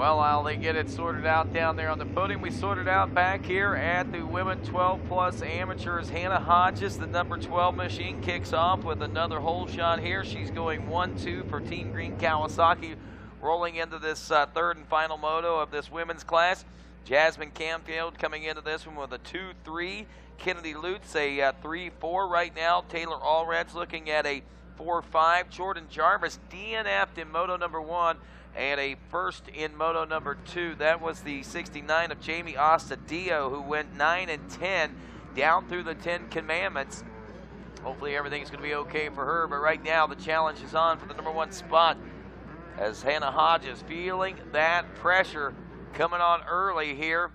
Well, while they get it sorted out down there on the podium, we sorted out back here at the Women 12 Plus Amateurs. Hannah Hodges, the number 12 machine, kicks off with another hole shot here. She's going 1-2 for Team Green Kawasaki, rolling into this third and final moto of this women's class. Jasmine Canfield coming into this one with a 2-3. Kennedy Lutz a 3-4 right now. Taylor Allred's looking at a 4-5. Jordan Jarvis DNF'd in moto number 1 and a first in moto number 2. That was the 69 of Jamie Ostadio, who went 9 and 10 down through the 10 commandments. Hopefully everything's going to be okay for her, but right now the challenge is on for the number 1 spot as Hannah Hodges feeling that pressure coming on early here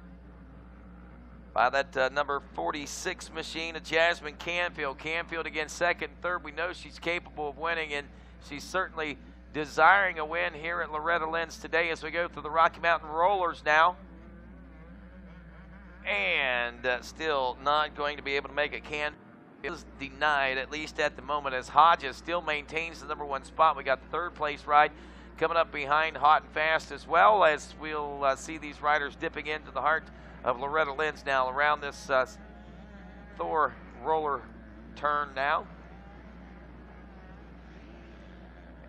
by that number 46 machine of Jasmine Canfield. Canfield again second and third. We know she's capable of winning, and she's certainly desiring a win here at Loretta Lynn's today as we go through the Rocky Mountain Rollers now. And still not going to be able to make it. Canfield is denied, at least at the moment, as Hodges still maintains the number 1 spot. We got the third place ride coming up behind hot and fast, as well as we'll see these riders dipping into the heart of Loretta Lynn's now around this Thor roller turn now.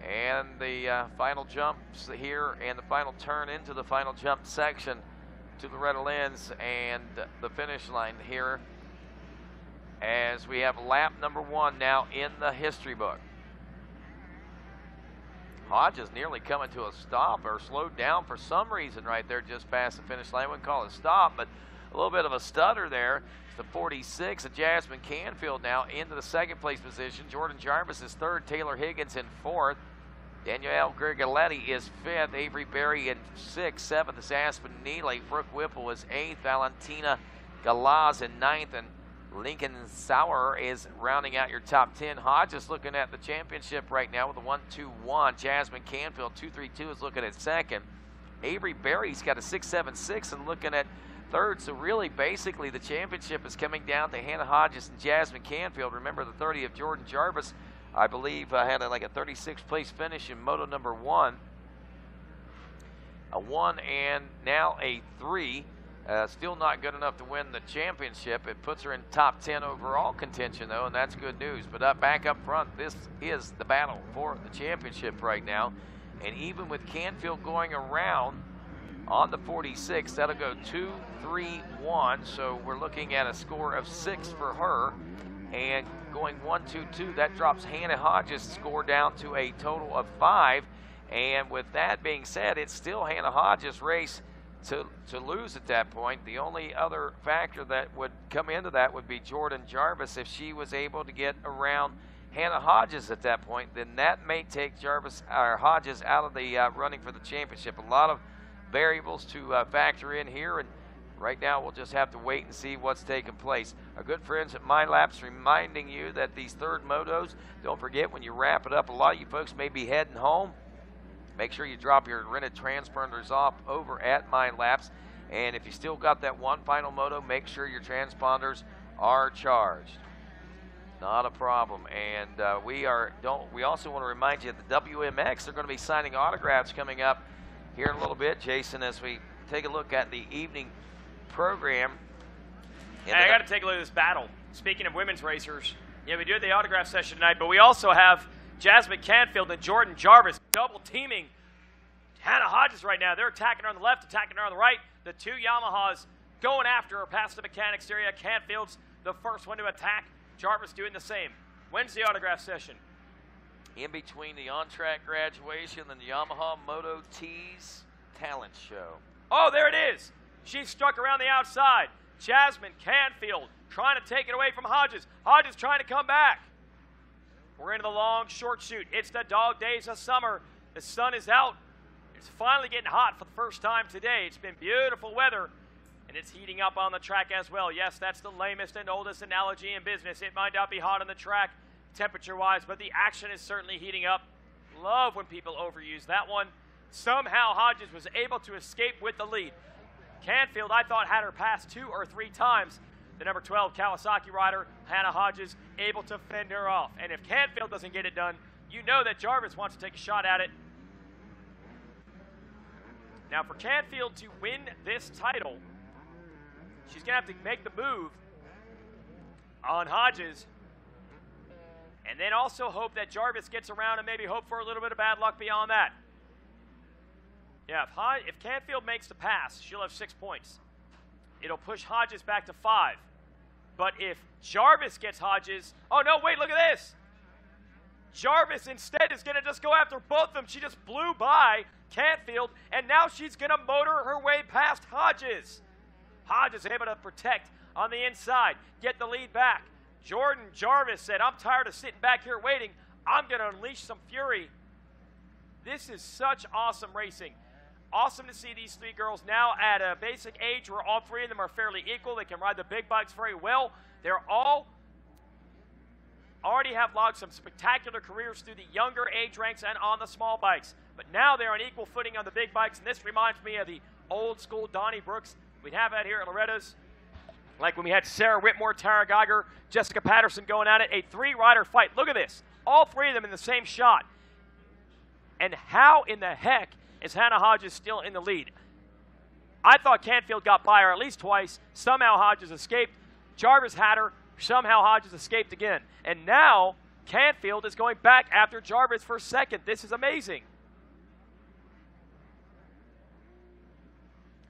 And the final jumps here and the final turn into the final jump section to Loretta Lynn's and the finish line here as we have lap number 1 now in the history book. Hodges nearly coming to a stop or slowed down for some reason right there just past the finish line. I wouldn't call it a stop, but a little bit of a stutter there. It's the 46 of Jasmine Canfield now into the second place position. Jordan Jarvis is third. Taylor Higgins in fourth. Danielle Grigoletti is fifth. Avery Berry in sixth. Seventh is Aspen Neely. Brooke Whipple is eighth. Valentina Galaz in ninth. And Lincoln Sauer is rounding out your top 10. Hodges looking at the championship right now with a 1-2-1. Jasmine Canfield 2-3-2 is looking at second. Avery Berry's got a 6-7-6 and looking at third. So really, basically, the championship is coming down to Hannah Hodges and Jasmine Canfield. Remember, the 30 of Jordan Jarvis, I believe, had like a 36th place finish in moto number 1. A 1 and now a 3. Still not good enough to win the championship. It puts her in top 10 overall contention, though, and that's good news. But back up front, this is the battle for the championship right now. And even with Canfield going around on the 46, that'll go 2-3-1. So we're looking at a score of 6 for her. And going 1-2-2, that drops Hannah Hodges' score down to a total of 5. And with that being said, it's still Hannah Hodges' race to lose at that point. The only other factor that would come into that would be Jordan Jarvis. If she was able to get around Hannah Hodges at that point, then that may take Jarvis or Hodges out of the running for the championship. A lot of variables to factor in here, and right now we'll just have to wait and see what's taking place. Our good friends at MyLaps reminding you that these third motos, don't forget when you wrap it up, a lot of you folks may be heading home. Make sure you drop your rented transponders off over at MyLaps. And if you still got that one final moto, make sure your transponders are charged. Not a problem. And we also want to remind you that the WMX, they're going to be signing autographs coming up here in a little bit, Jason, as we take a look at the evening program. Hey, I got to take a look at this battle. Speaking of women's racers, yeah, we do the autograph session tonight, but we also have Jasmine Canfield and Jordan Jarvis double teaming Hannah Hodges right now. They're attacking her on the left, attacking her on the right. The two Yamahas going after her past the mechanics area. Canfield's the first one to attack. Jarvis doing the same. When's the autograph session? In between the on-track graduation and the Yamaha Moto Tees talent show. Oh, there it is. She's stuck around the outside. Jasmine Canfield trying to take it away from Hodges. Hodges trying to come back. We're into the long short shoot. It's the dog days of summer. The sun is out. It's finally getting hot for the first time today. It's been beautiful weather, and it's heating up on the track as well. Yes, that's the lamest and oldest analogy in business. It might not be hot on the track temperature-wise, but the action is certainly heating up. Love when people overuse that one. Somehow Hodges was able to escape with the lead. Canfield, I thought, had her pass 2 or 3 times. The number 12 Kawasaki rider, Hannah Hodges, able to fend her off. And if Canfield doesn't get it done, you know that Jarvis wants to take a shot at it. Now, for Canfield to win this title, she's going to have to make the move on Hodges, and then also hope that Jarvis gets around and maybe hope for a little bit of bad luck beyond that. Yeah, if Canfield makes the pass, she'll have 6 points. It'll push Hodges back to 5. But if Jarvis gets Hodges, oh no, wait, look at this. Jarvis instead is going to just go after both of them. She just blew by Canfield, and now she's going to motor her way past Hodges. Hodges able to protect on the inside, get the lead back. Jordan Jarvis said, I'm tired of sitting back here waiting. I'm going to unleash some fury. This is such awesome racing. Awesome to see these three girls now at a basic age where all three of them are fairly equal. They can ride the big bikes very well. They're all already have logged some spectacular careers through the younger age ranks and on the small bikes. But now they're on equal footing on the big bikes, and this reminds me of the old school Donnie Brooks we'd have out here at Loretta's. Like when we had Sarah Whitmore, Tara Geiger, Jessica Patterson going at it, a three-rider fight. Look at this. All three of them in the same shot. And how in the heck is Hannah Hodges still in the lead? I thought Canfield got by her at least twice. Somehow Hodges escaped. Jarvis had her. Somehow Hodges escaped again. And now Canfield is going back after Jarvis for second. This is amazing.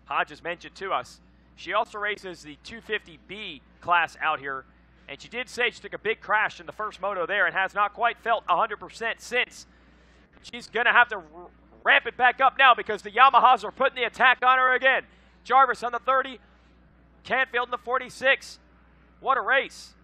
Hodges mentioned to us, she also races the 250B class out here. And she did say she took a big crash in the first moto there and has not quite felt 100% since. She's going to have to ramp it back up now because the Yamahas are putting the attack on her again. Jarvis on the 30, Canfield in the 46. What a race.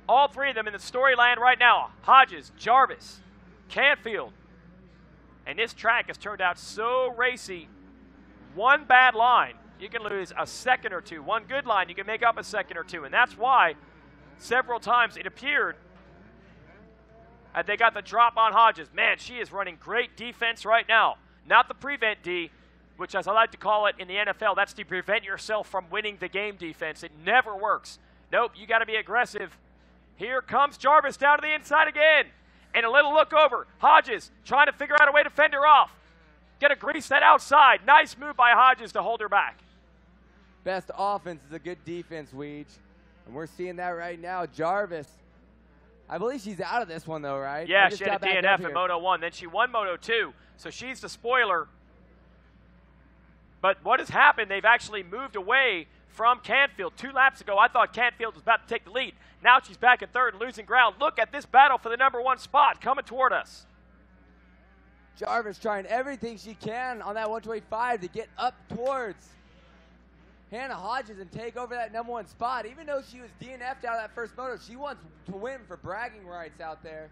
All three of them in the storyline right now. Hodges, Jarvis, Canfield. And this track has turned out so racy. One bad line, you can lose a second or two. One good line, you can make up a second or two. And that's why several times it appeared that they got the drop on Hodges. Man, she is running great defense right now. Not the prevent D, which as I like to call it in the NFL, that's to prevent yourself from winning the game defense. It never works. Nope, you got to be aggressive. Here comes Jarvis down to the inside again. And a little look over. Hodges trying to figure out a way to fend her off. Got to grease that outside. Nice move by Hodges to hold her back. Best offense is a good defense, Weege. And we're seeing that right now. Jarvis, I believe she's out of this one, though, right? Yeah, she had a DNF in Moto 1. Then she won Moto 2, so she's the spoiler. But what has happened, they've actually moved away from Canfield. 2 laps ago, I thought Canfield was about to take the lead. Now she's back in third and losing ground. Look at this battle for the #1 spot coming toward us. Jarvis trying everything she can on that 125 to get up towards Hannah Hodges and take over that #1 spot. Even though she was DNF'd out of that first moto, she wants to win for bragging rights out there.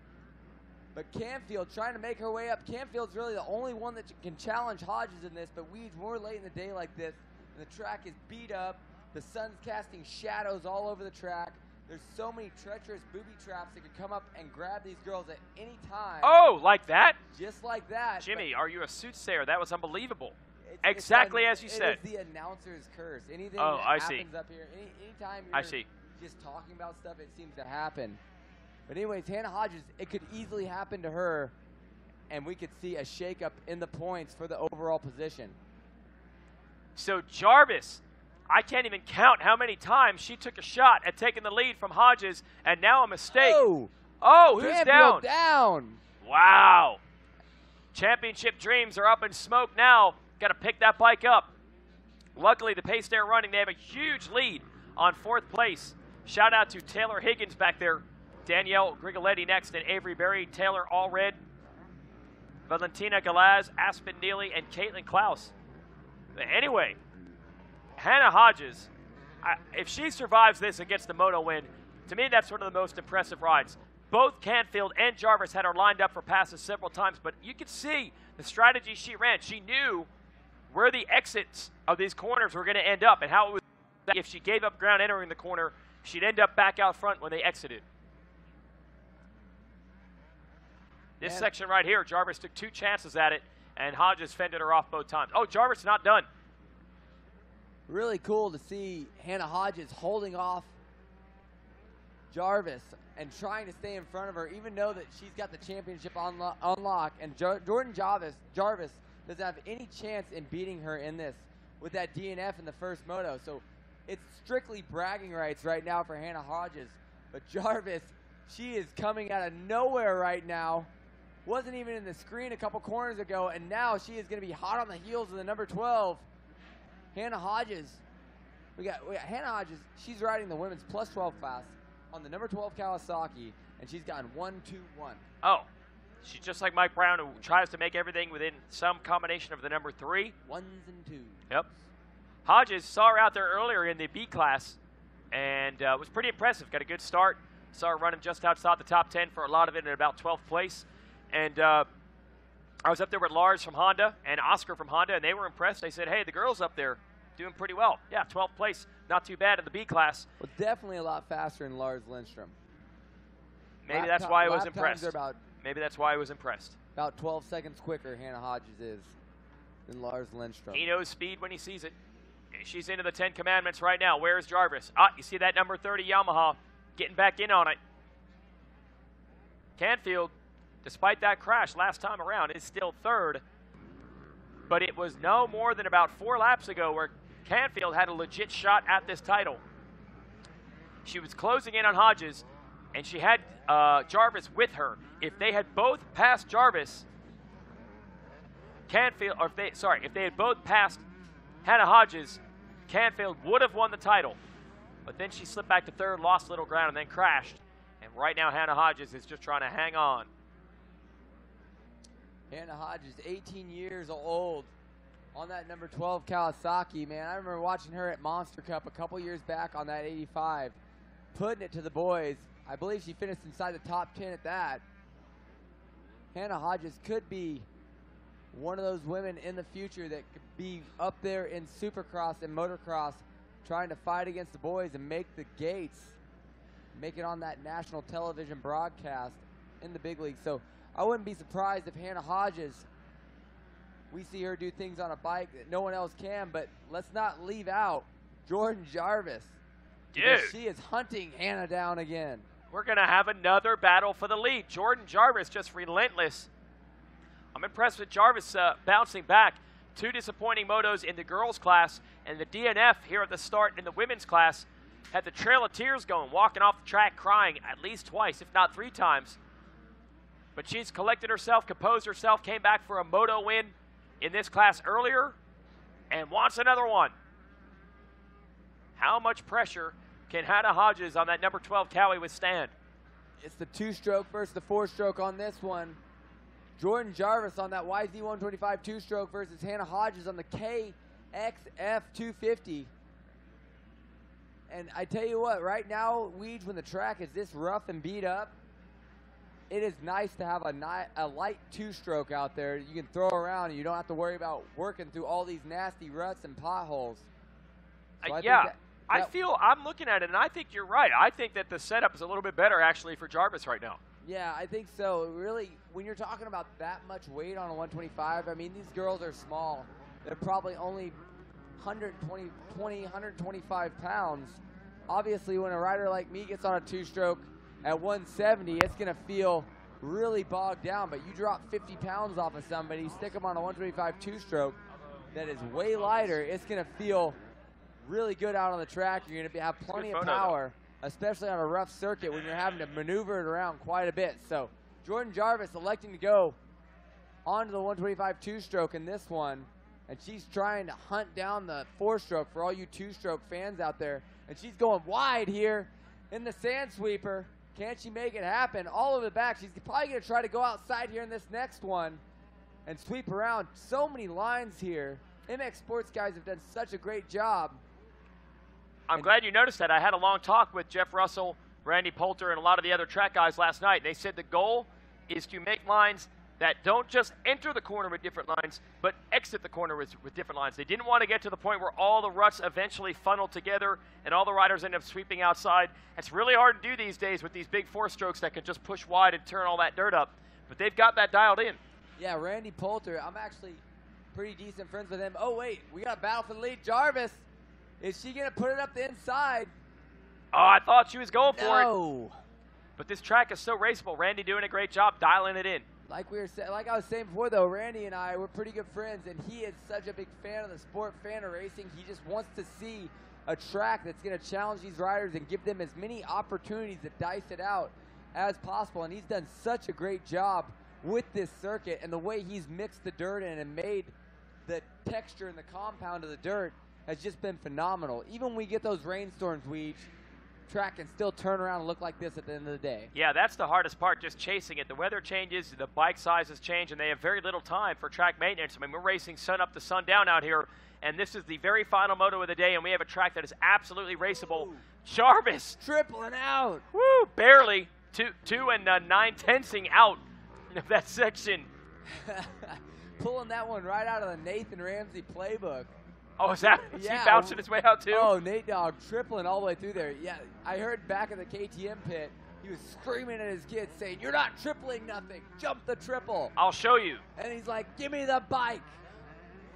But Canfield trying to make her way up. Canfield's really the only one that can challenge Hodges in this, but Weege, more late in the day like this, and the track is beat up. The sun's casting shadows all over the track. There's so many treacherous booby traps that could come up and grab these girls at any time. Oh, like that? Just like that. Jimmy, are you a soothsayer? That was unbelievable. Exactly as you said. It is the announcer's curse. Anything that happens up here, anytime you're just talking about stuff, it seems to happen. But anyways, Hannah Hodges, it could easily happen to her, and we could see a shakeup in the points for the overall position. So Jarvis, I can't even count how many times she took a shot at taking the lead from Hodges, and now a mistake. Oh, who's down? Down. Wow. Championship dreams are up in smoke now. Got to pick that bike up. Luckily, the pace they're running, they have a huge lead on 4th place. Shout out to Taylor Higgins back there. Danielle Grigoletti next, and Avery Berry, Taylor Allred, Valentina Galaz, Aspen Neely, and Caitlin Klaus. But anyway, Hannah Hodges, if she survives this and gets the moto win, to me that's one of the most impressive rides. Both Canfield and Jarvis had her lined up for passes several times, but you could see the strategy she ran. She knew where the exits of these corners were going to end up and how it was. If she gave up ground entering the corner, she'd end up back out front when they exited. This section right here, Jarvis took 2 chances at it, and Hodges fended her off both times. Oh, Jarvis not done. Really cool to see Hannah Hodges holding off Jarvis and trying to stay in front of her, even though that she's got the championship on lock. And Jordan Jarvis doesn't have any chance in beating her in this with that DNF in the first moto. So it's strictly bragging rights right now for Hannah Hodges. But Jarvis, she is coming out of nowhere right now. Wasn't even in the screen a couple corners ago, and now she is going to be hot on the heels of the number 12, Hannah Hodges. We got Hannah Hodges. She's riding the women's plus 12 class on the number 12 Kawasaki, and she's gotten 1-2-1. Oh, she's just like Mike Brown, who tries to make everything within some combination of the number 3. 1s and 2s. Yep. Hodges saw her out there earlier in the B class, and was pretty impressive. Got a good start. Saw her running just outside the top 10 for a lot of it in about 12th place. And I was up there with Lars from Honda and Oscar from Honda, and they were impressed. They said, hey, the girls up there doing pretty well. Yeah, 12th place, not too bad in the B class. Well, definitely a lot faster than Lars Lindstrom. Maybe that's why I was impressed. Maybe that's why I was impressed. About 12 seconds quicker, Hannah Hodges is than Lars Lindstrom. He knows speed when he sees it. She's into the 10 Commandments right now. Where's Jarvis? Ah, you see that number 30 Yamaha getting back in on it. Canfield, despite that crash last time around, is still third. But it was no more than about 4 laps ago where Canfield had a legit shot at this title. She was closing in on Hodges, and she had Jarvis with her. If they had both passed Jarvis, Canfield, or if they had both passed Hannah Hodges, Canfield would have won the title. But then she slipped back to third, lost a little ground, and then crashed. And right now, Hannah Hodges is just trying to hang on. Hannah Hodges, 18 years old, on that number 12 Kawasaki, man. I remember watching her at Monster Cup a couple years back on that 85, putting it to the boys. I believe she finished inside the top 10 at that. Hannah Hodges could be one of those women in the future that could be up there in Supercross and Motocross trying to fight against the boys and make the gates, make it on that national television broadcast in the big league. So I wouldn't be surprised if Hannah Hodges, we see her do things on a bike that no one else can, but let's not leave out Jordan Jarvis. Dude. She is hunting Hannah down again. We're going to have another battle for the lead. Jordan Jarvis just relentless. I'm impressed with Jarvis bouncing back. 2 disappointing motos in the girls' class, and the DNF here at the start in the women's class had the Trail of Tears going, walking off the track crying at least twice, if not 3 times. But she's collected herself, composed herself, came back for a moto win in this class earlier, and wants another one. How much pressure can Hannah Hodges on that number 12 Cowie withstand? It's the 2-stroke versus the 4-stroke on this one. Jordan Jarvis on that YZ125 2-stroke versus Hannah Hodges on the KXF 250. And I tell you what, right now, Weege, when the track is this rough and beat up, it is nice to have a light 2-stroke out there you can throw around, and you don't have to worry about working through all these nasty ruts and potholes. So I'm looking at it, and I think you're right. I think that the setup is a little bit better, actually, for Jarvis right now. Yeah, I think so. Really, when you're talking about that much weight on a 125, I mean, these girls are small. They're probably only 125 pounds. Obviously, when a rider like me gets on a 2-stroke at 170, it's going to feel really bogged down. But you drop 50 pounds off of somebody, stick them on a 125 2-stroke that is way lighter, it's going to feel really good out on the track. You're going to have plenty of power, especially on a rough circuit when you're having to maneuver it around quite a bit. So Jordan Jarvis electing to go onto the 125 2-stroke in this one, and she's trying to hunt down the 4-stroke for all you 2-stroke fans out there. And she's going wide here in the sand sweeper. Can she make it happen? All over the back. She's probably going to try to go outside here in this next one and sweep around. So many lines here. MX Sports guys have done such a great job. I'm glad you noticed that. I had a long talk with Jeff Russell, Randy Poulter, and a lot of the other track guys last night. They said the goal is to make lines that don't just enter the corner with different lines, but exit the corner with different lines. They didn't want to get to the point where all the ruts eventually funnel together and all the riders end up sweeping outside. It's really hard to do these days with these big 4-strokes that can just push wide and turn all that dirt up. But they've got that dialed in. Yeah, Randy Poulter, I'm actually pretty decent friends with him. Oh, wait, we got a battle for the lead. Jarvis, is she going to put it up the inside? Oh, I thought she was going for it. No. But this track is so raceable. Randy doing a great job dialing it in. Like I was saying before, though, Randy and I, we're pretty good friends, and he is such a big fan of the sport, fan of racing. He just wants to see a track that's going to challenge these riders and give them as many opportunities to dice it out as possible. And he's done such a great job with this circuit, and the way he's mixed the dirt in and made the texture and the compound of the dirt has just been phenomenal. Even when we get those rainstorms, track can still turn around and look like this at the end of the day. Yeah, that's the hardest part, just chasing it. The weather changes, the bike sizes change, and they have very little time for track maintenance. I mean, we're racing sun up to sundown out here, and this is the very final moto of the day, and we have a track that is absolutely raceable. Ooh. Jarvis. Tripling out. Woo, barely. 2 and 9/10thing out of that section. Pulling that one right out of the Nathan Ramsey playbook. Oh, is that? Yeah. He bouncing his way out, too? Oh, Nate Dogg tripling all the way through there. Yeah, I heard back in the KTM pit, he was screaming at his kids saying, "You're not tripling nothing. Jump the triple." I'll show you. And he's like, "Give me the bike."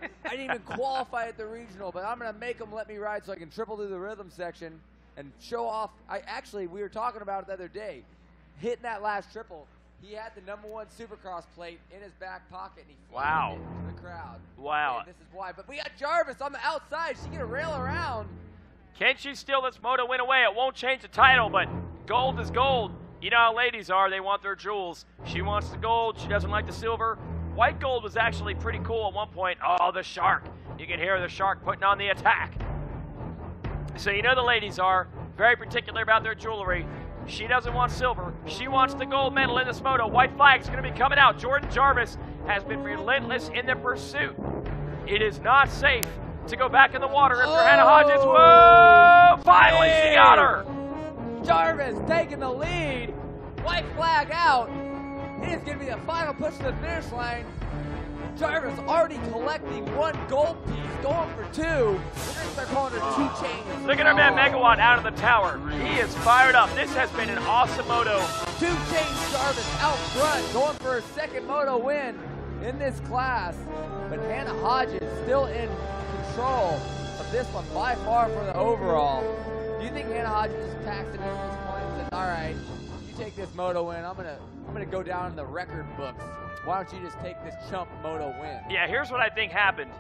I didn't even qualify at the regional, but I'm going to make them let me ride so I can triple through the rhythm section and show off. We were talking about it the other day. Hitting that last triple, he had the #1 Supercross plate in his back pocket, and he wow. it to the crowd. Wow. And this is why. But we got Jarvis on the outside. She can rail around. Can she steal this moto win away? It won't change the title, but gold is gold. You know how ladies are. They want their jewels. She wants the gold. She doesn't like the silver. White gold was actually pretty cool at one point. Oh, the shark. You can hear the shark putting on the attack. So you know the ladies are very particular about their jewelry. She doesn't want silver. She wants the gold medal in this moto. White flag's going to be coming out. Jordan Jarvis has been relentless in the pursuit. It is not safe to go back in the water after Hannah Hodges. Whoa! Finally, she got her. Jarvis taking the lead. White flag out. It is going to be the final push to the finish line. Jarvis already collecting 1 gold piece, going for 2. They're going to start calling her 2 chains. Look at our man Megawatt out of the tower. He is fired up. This has been an awesome moto. 2 chains Jarvis out front, going for her 2nd moto win in this class. But Hannah Hodges still in control of this one by far for the overall. Do you think Hannah Hodges just packed it in at this point and said, "All right, you take this moto win. I'm gonna go down in the record books. Why don't you just take this chump moto win?" Yeah, here's what I think happened.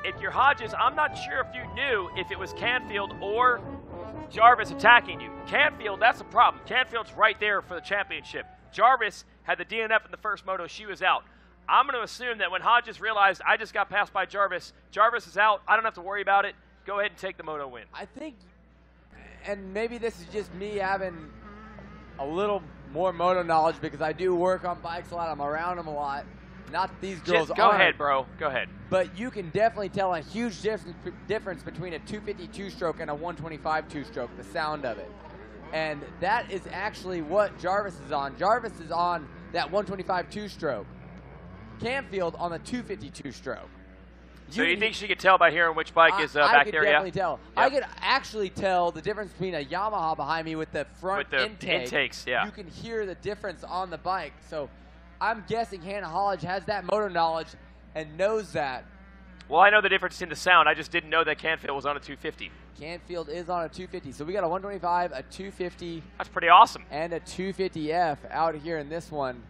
If you're Hodges, I'm not sure if you knew if it was Canfield or Jarvis attacking you. Canfield, that's the problem. Canfield's right there for the championship. Jarvis had the DNF in the first moto. She was out. I'm going to assume that when Hodges realized I just got passed by Jarvis, Jarvis is out. I don't have to worry about it. Go ahead and take the moto win. I think, and maybe this is just me having a little more moto knowledge because I do work on bikes a lot. I'm around them a lot. Not that these girls Go ahead, bro. Go ahead. But you can definitely tell a huge difference between a 250 two-stroke and a 125 two-stroke, the sound of it. And that is actually what Jarvis is on. Jarvis is on that 125 two-stroke. Canfield on the 250 two-stroke. So you think she could tell by hearing which bike is back there? I could definitely tell. Yep. I could actually tell the difference between a Yamaha behind me with the front intakes. Yeah. You can hear the difference on the bike. So I'm guessing Hannah Hodge has that motor knowledge and knows that. Well, I know the difference in the sound. I just didn't know that Canfield was on a 250. Canfield is on a 250. So we got a 125, a 250. That's pretty awesome. And a 250F out here in this one.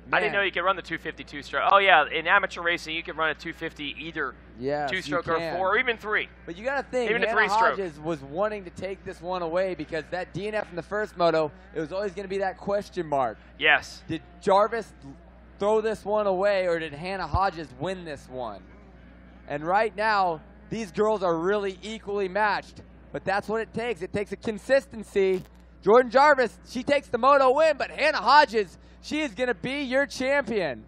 Man. I didn't know you could run the 250 two-stroke. Oh, yeah, in amateur racing, you can run a 250 either two-stroke or 4 or even 3. But you got to think, even Hannah Hodges was wanting to take this one away because that DNF in the first moto, it was always going to be that question mark. Yes. Did Jarvis throw this one away or did Hannah Hodges win this one? And right now, these girls are really equally matched. But that's what it takes. It takes a consistency. Jordan Jarvis, she takes the moto win, but Hannah Hodges, she is going to be your champion.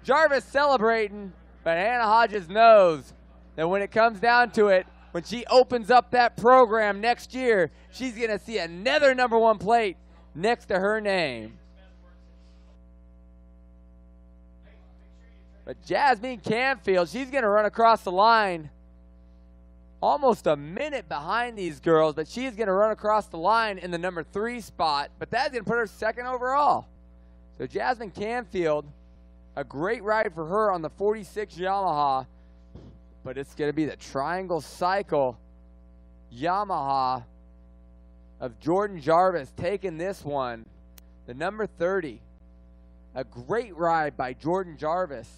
Jarvis celebrating, but Hannah Hodges knows that when it comes down to it, when she opens up that program next year, she's going to see another #1 plate next to her name. But Jasmine Canfield, she's going to run across the line almost a minute behind these girls, but she's going to run across the line in the #3 spot, but that's going to put her 2nd overall. So Jasmine Canfield, a great ride for her on the 46 Yamaha, but it's going to be the Triangle Cycle Yamaha of Jordan Jarvis taking this one. The number 30. A great ride by Jordan Jarvis.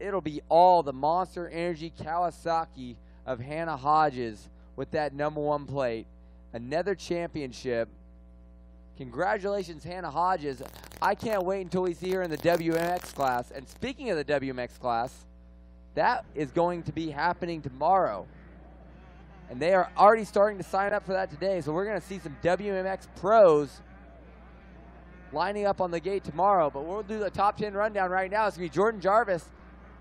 It'll be all the Monster Energy Kawasaki of Hannah Hodges with that number 1 plate. Another championship. Congratulations, Hannah Hodges. I can't wait until we see her in the WMX class. And speaking of the WMX class, that is going to be happening tomorrow. And they are already starting to sign up for that today. So we're going to see some WMX pros lining up on the gate tomorrow. But we'll do the top 10 rundown right now. It's going to be Jordan Jarvis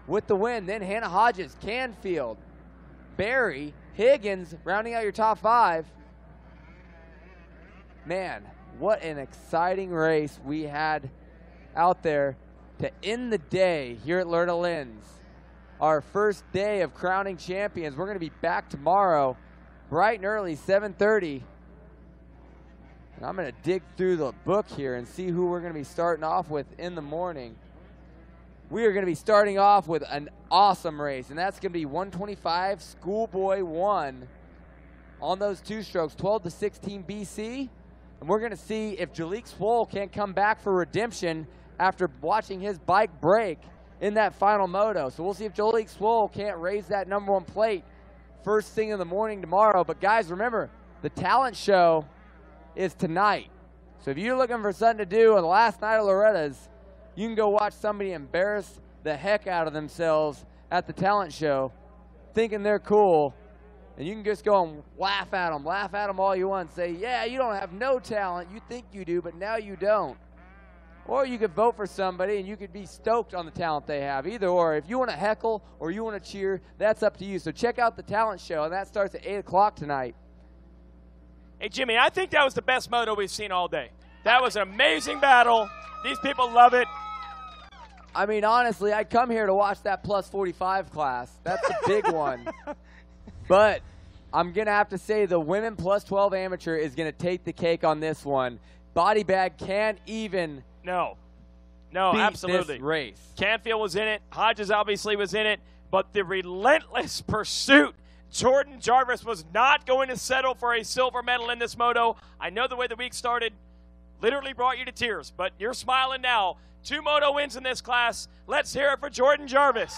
with the win. Then Hannah Hodges, Canfield, Barry, Higgins rounding out your top 5. Man, what an exciting race we had out there to end the day here at Loretta Lynn's. Our first day of crowning champions. We're going to be back tomorrow bright and early, 7:30. And I'm going to dig through the book here and see who we're going to be starting off with in the morning. We are going to be starting off with an awesome race, and that's going to be 125 Schoolboy 1 on those 2 strokes, 12 to 16 BC. And we're going to see if Jalik Swoll can't come back for redemption after watching his bike break in that final moto. So we'll see if Jalik Swoll can't raise that number 1 plate first thing in the morning tomorrow. But guys, remember, the talent show is tonight. So if you're looking for something to do on the last night of Loretta's, you can go watch somebody embarrass the heck out of themselves at the talent show thinking they're cool. And you can just go and laugh at them all you want. Say, yeah, you don't have no talent. You think you do, but now you don't. Or you could vote for somebody and you could be stoked on the talent they have. Either or. If you want to heckle or you want to cheer, that's up to you. So check out the talent show, and that starts at 8 o'clock tonight. Hey, Jimmy, I think that was the best moto we've seen all day. That was an amazing battle. These people love it. I mean, honestly, I'd come here to watch that plus 45 class. That's the big one. But I'm going to have to say the women plus 12 amateur is going to take the cake on this one. Body bag can't even No, beat absolutely. this race. Canfield was in it. Hodges obviously was in it. But the relentless pursuit. Jordan Jarvis was not going to settle for a silver medal in this moto. I know the way the week started literally brought you to tears, but you're smiling now. 2 moto wins in this class. Let's hear it for Jordan Jarvis.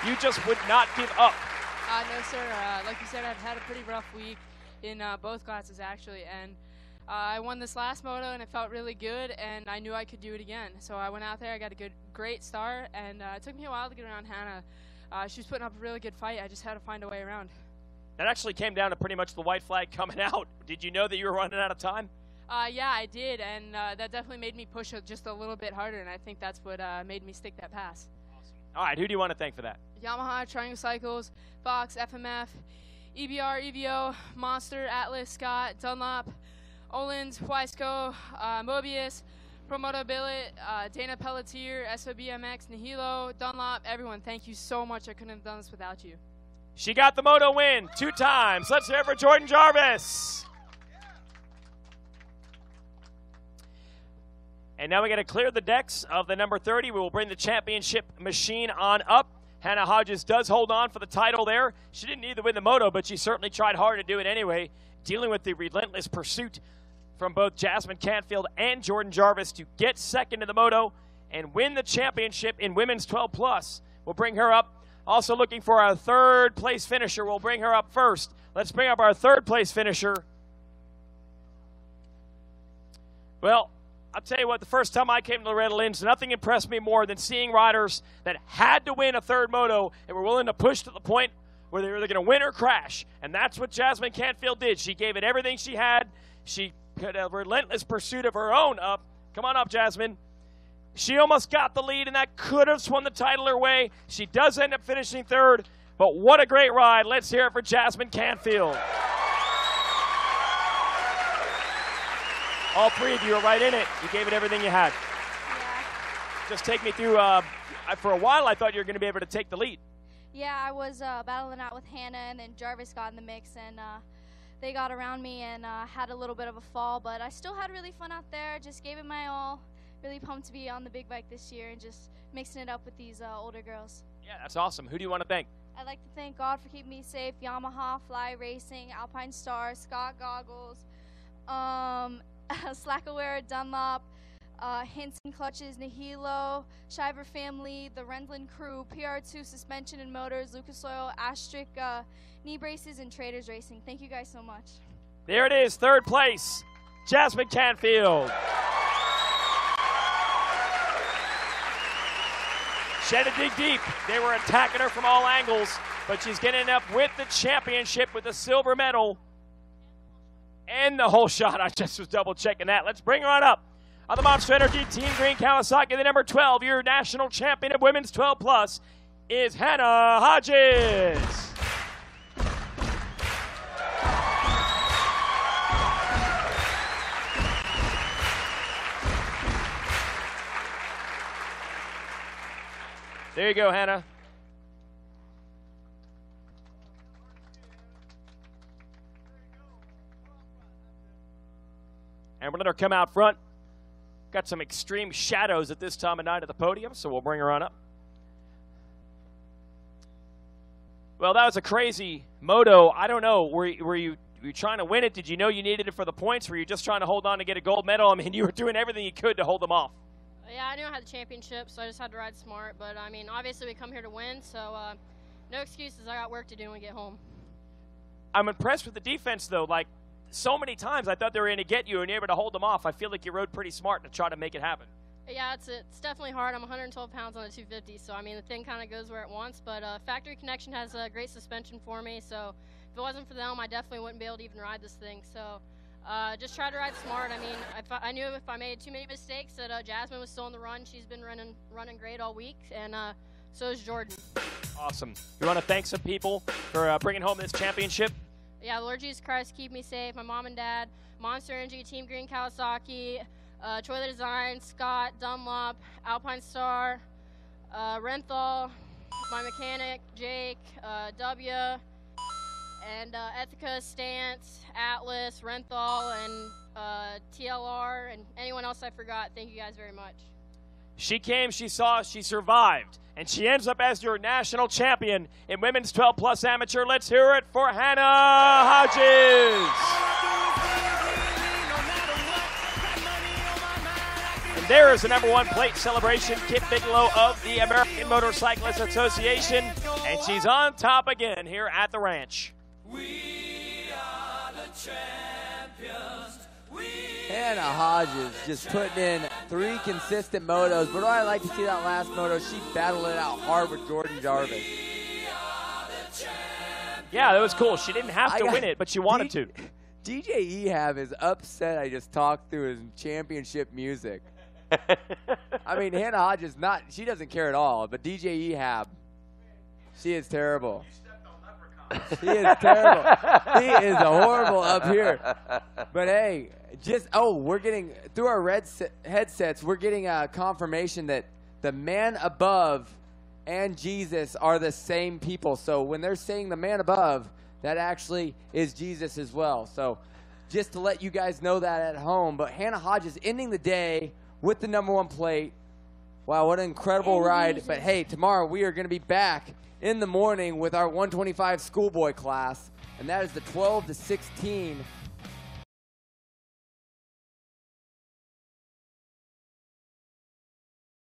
You just would not give up. No, sir. Like you said, I've had a pretty rough week in both classes, actually. And I won this last moto, and it felt really good, and I knew I could do it again. So I went out there. I got a great start, and it took me a while to get around Hannah. She was putting up a really good fight. I just had to find a way around. That actually came down to pretty much the white flag coming out. Did you know that you were running out of time? Yeah, I did, and that definitely made me push it just a little bit harder, and I think that's what made me stick that pass. All right, who do you want to thank for that? Yamaha, Triangle Cycles, Fox, FMF, EBR, EVO, Monster, Atlas, Scott, Dunlop, Olins, Wiseco, Mobius, Promoto Billet, Dana Pelletier, SOBMX, Nihilo, Dunlop, everyone, thank you so much. I couldn't have done this without you. She got the moto win 2 times. Let's hear it for Jordan Jarvis. And now we got to clear the decks of the number 30. We will bring the championship machine on up. Hannah Hodges does hold on for the title there. She didn't need to win the moto, but she certainly tried hard to do it anyway, dealing with the relentless pursuit from both Jasmine Canfield and Jordan Jarvis to get second in the moto and win the championship in women's 12 plus. We'll bring her up. Also looking for our 3rd place finisher. We'll bring her up first. Let's bring up our 3rd place finisher. Well, I'll tell you what, the first time I came to Loretta Lynn's, nothing impressed me more than seeing riders that had to win a 3rd moto and were willing to push to the point where they were either going to win or crash. And that's what Jasmine Canfield did. She gave it everything she had. She had a relentless pursuit of her own up. Come on up, Jasmine. She almost got the lead, and that could have swung the title her way. She does end up finishing 3rd, but what a great ride. Let's hear it for Jasmine Canfield. All 3 of you are right in it. You gave it everything you had. Yeah. Just take me through, for a while I thought you were going to be able to take the lead. Yeah, I was battling out with Hannah, and then Jarvis got in the mix, and they got around me and had a little bit of a fall, but I still had really fun out there, just gave it my all. Really pumped to be on the big bike this year and just mixing it up with these older girls. Yeah, that's awesome. Who do you want to thank? I'd like to thank God for keeping me safe. Yamaha, Fly Racing, Alpine Star, Scott Goggles, Slackaware, Dunlop, Hinson Clutches, Nihilo, Shiver Family, the Rendlin Crew, PR2 Suspension and Motors, Lucas Oil, Astric Knee Braces, and Traders Racing. Thank you guys so much. There it is, third place, Jasmine Canfield. She had to dig deep. They were attacking her from all angles, but she's getting up with the championship with the silver medal and the whole shot. I just was double checking that. Let's bring her on up. On the Monster Energy Team Green Kawasaki, the number 12, your national champion of women's 12 plus, is Hannah Hodges. There you go, Hannah. And we'll let her come out front. Got some extreme shadows at this time of night at the podium, so we'll bring her on up. Well, that was a crazy moto. I don't know. Were you trying to win it? Did you know you needed it for the points? Were you just trying to hold on to get a gold medal? I mean, you were doing everything you could to hold them off. Yeah, I knew I had the championship, so I just had to ride smart. But, I mean, obviously we come here to win, so no excuses. I got work to do when we get home. I'm impressed with the defense, though. Like, so many times I thought they were going to get you, and you're able to hold them off. I feel like you rode pretty smart to try to make it happen. Yeah, it's definitely hard. I'm 112 pounds on the 250, so, I mean, the thing kind of goes where it wants. But Factory Connection has a great suspension for me, so if it wasn't for them, I definitely wouldn't be able to even ride this thing. So just try to ride smart. I mean, I knew if I made too many mistakes that Jasmine was still in the run. She's been running great all week, and so is Jordan. Awesome. You want to thank some people for bringing home this championship? Yeah, Lord Jesus Christ, keep me safe. My mom and dad, Monster Energy, Team Green Kawasaki, Troy Design, Scott, Dunlop, Alpine Star, Renthal, my mechanic, Jake, W, and Ethica, Stance, Atlas, Renthal, and TLR, and anyone else I forgot. Thank you guys very much. She came, she saw, she survived, and she ends up as your national champion in women's 12 plus amateur. Let's hear it for Hannah Hodges. And there is the #1 plate celebration, Kip Bigelow of the American Motorcyclist Association, and she's on top again here at the ranch. We are the champions. Hannah Hodges just putting in 3 consistent motos, but I like to see that last moto. She battled it out hard with Jordan Jarvis. Yeah, that was cool. She didn't have to win it, but she wanted to. DJ Ehab is upset I just talked through his championship music. I mean, Hannah Hodges, she doesn't care at all, but DJ Ehab, she is terrible. He is terrible. He is horrible up here. But hey, we're getting, through our headsets, we're getting a confirmation that the man above and Jesus are the same people. So when they're saying the man above, that actually is Jesus as well. So just to let you guys know that at home. But Hannah Hodges ending the day with the #1 plate. Wow, what an incredible ride. Jesus. But hey, tomorrow we are going to be back in the morning with our 125 schoolboy class, and that is the 12 to 16